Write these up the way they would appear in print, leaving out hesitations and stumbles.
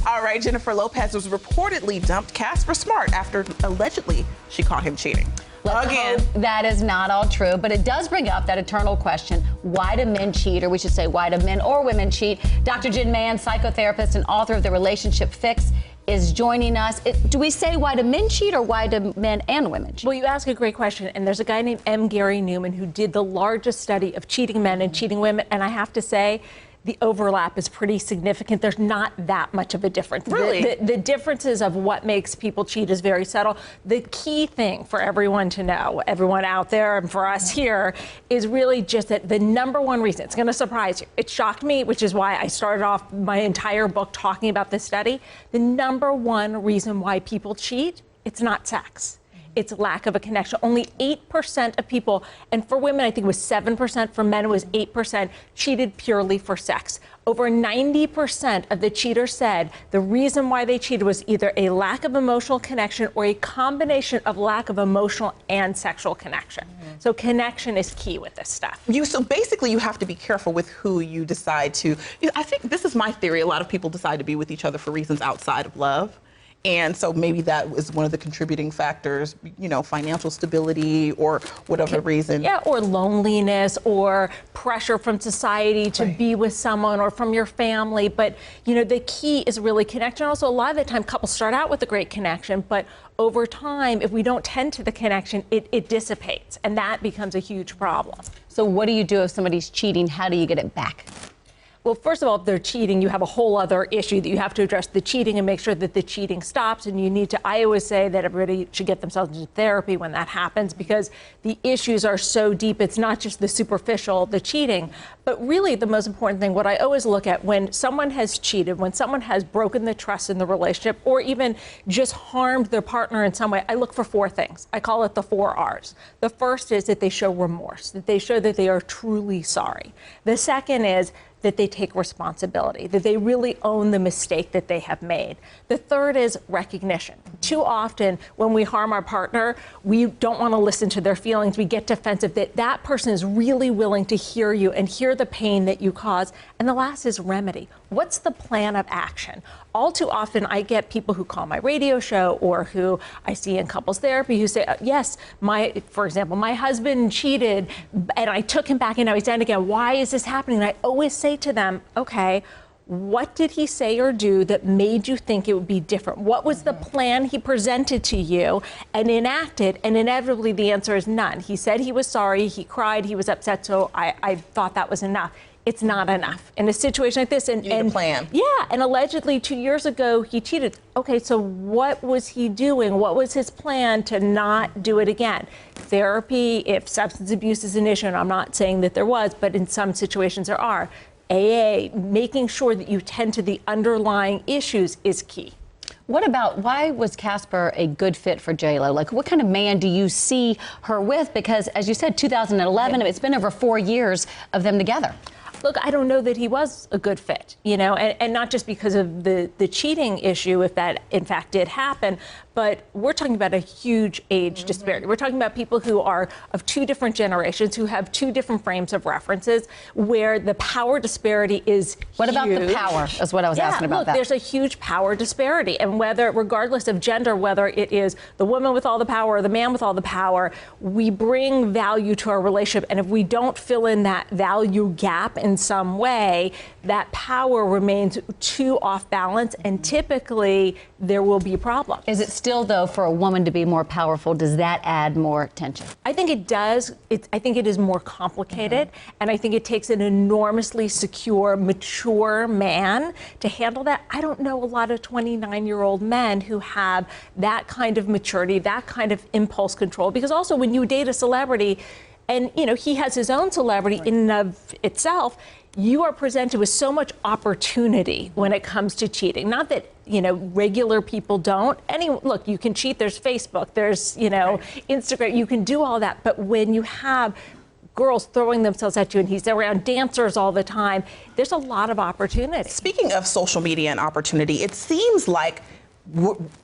All right, Jennifer Lopez was reportedly dumped Casper Smart after allegedly she caught him cheating. Let's hope that is not all true, but it does bring up that eternal question, why do men cheat? Or we should say, why do men or women cheat? Dr. Jenn Mann, psychotherapist and author of The Relationship Fix, is joining us. Do we say why do men cheat or why do men and women cheat? Well, you ask a great question, and there's a guy named M. Gary Newman who did the largest study of cheating men and cheating women, and I have to say, the overlap is pretty significant. There's not that much of a difference. Really? The differences of what makes people cheat is very subtle. The key thing for everyone to know, everyone out there and for us here, is really just that the number one reason, it's going to surprise you. It shocked me, which is why I started off my entire book talking about this study. The number one reason why people cheat, it's not sex. It's lack of a connection. Only 8% of people, and for women, I think it was 7%, for men, it was 8%, cheated purely for sex. Over 90% of the cheaters said the reason why they cheated was either a lack of emotional connection or a combination of lack of emotional and sexual connection. So connection is key with this stuff. So basically, you have to be careful with who you decide to. I think this is my theory. A lot of people decide to be with each other for reasons outside of love. And so maybe that is one of the contributing factors, you know, financial stability or whatever reason. Yeah, or loneliness or pressure from society to be with someone or from your family. But, you know, the key is really connection. Also, a lot of the time couples start out with a great connection, but over time, if we don't tend to the connection, it dissipates. And that becomes a huge problem. So what do you do if somebody's cheating? How do you get it back? Well, first of all, if they're cheating, you have a whole other issue that you have to address the cheating and make sure that the cheating stops. And you need to, I always say that everybody should get themselves into therapy when that happens, because the issues are so deep. It's not just the superficial, the cheating, but really the most important thing, what I always look at when someone has cheated, when someone has broken the trust in the relationship or even just harmed their partner in some way, I look for four things. I call it the 4 R's. The first is that they show remorse, that they show that they are truly sorry. The second is that they take responsibility, that they really own the mistake that they have made. The third is recognition. Too often when we harm our partner, we don't want to listen to their feelings. We get defensive, that person is really willing to hear you and hear the pain that you cause. And the last is remedy. What's the plan of action? All too often I get people who call my radio show or who I see in couples therapy who say, yes, for example, my husband cheated and I took him back and now he's done again. Why is this happening? And I always say to them, okay, what did he say or do that made you think it would be different? What was the plan he presented to you and enacted? And inevitably the answer is none. He said he was sorry, he cried, he was upset, so I thought that was enough. It's not enough in a situation like this. And you need a plan. Yeah, and allegedly 2 years ago he cheated. Okay, so what was he doing? What was his plan to not do it again? Therapy, if substance abuse is an issue, and I'm not saying that there was, but in some situations there are. AA, making sure that you tend to the underlying issues is key. What about, why was Casper a good fit for J-Lo? Like, what kind of man do you see her with? Because, as you said, 2011, it's been over 4 years of them together. Look, I don't know that he was a good fit, you know, and not just because of the cheating issue, if that in fact did happen, but we're talking about a huge age disparity. We're talking about people who are of 2 different generations, who have 2 different frames of references, where the power disparity is What huge. about the power, is what I was asking about. Look, there's a huge power disparity, and regardless of gender, whether it is the woman with all the power or the man with all the power, we bring value to our relationship, and if we don't fill in that value gap in some way, that power remains too off balance, and typically there will be problems. Is it still, though, for a woman to be more powerful, does that add more tension? I think it does. I think it is more complicated, and I think it takes an enormously secure, mature man to handle that. I don't know a lot of 29-year-old men who have that kind of maturity, that kind of impulse control, because also when you date a celebrity, and, you know, he has his own celebrity in and of itself, you are presented with so much opportunity when it comes to cheating. Not that, you know, regular people don't. Look, you can cheat. There's Facebook. There's, you know, Instagram. You can do all that. But when you have girls throwing themselves at you and he's around dancers all the time, there's a lot of opportunity. Speaking of social media and opportunity, it seems like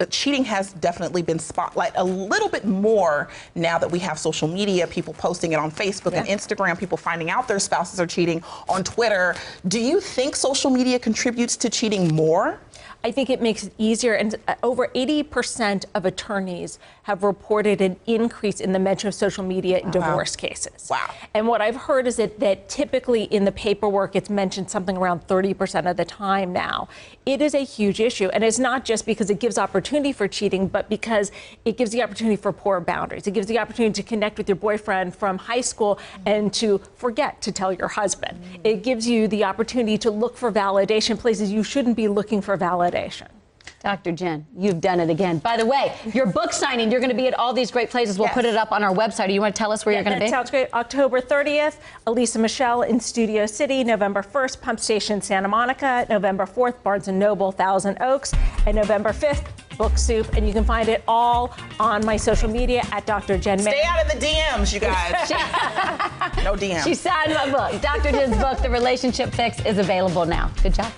cheating has definitely been spotlighted a little bit more now that we have social media, people posting it on Facebook and Instagram, people finding out their spouses are cheating on Twitter. Do you think social media contributes to cheating more? I think it makes it easier. And over 80% of attorneys have reported an increase in the mention of social media in divorce cases. Wow. And what I've heard is that typically in the paperwork, it's mentioned something around 30% of the time now. It is a huge issue. And it's not just because it gives opportunity for cheating, but because it gives the opportunity for poor boundaries. It gives the opportunity to connect with your boyfriend from high school and to forget to tell your husband. It gives you the opportunity to look for validation places you shouldn't be looking for validation. Dr. Jenn, you've done it again. By the way, your book signing, you're going to be at all these great places. We'll put it up on our website. Do you want to tell us where you're going to be? That sounds great. October 30th, Elisa Michelle in Studio City. November 1st, Pump Station, Santa Monica. November 4th, Barnes & Noble, Thousand Oaks. And November 5th, Book Soup. And you can find it all on my social media at Dr. Jenn Mann. Stay out of the DMs, you guys. No DMs. She signed my book. Dr. Jenn's book, The Relationship Fix, is available now. Good job.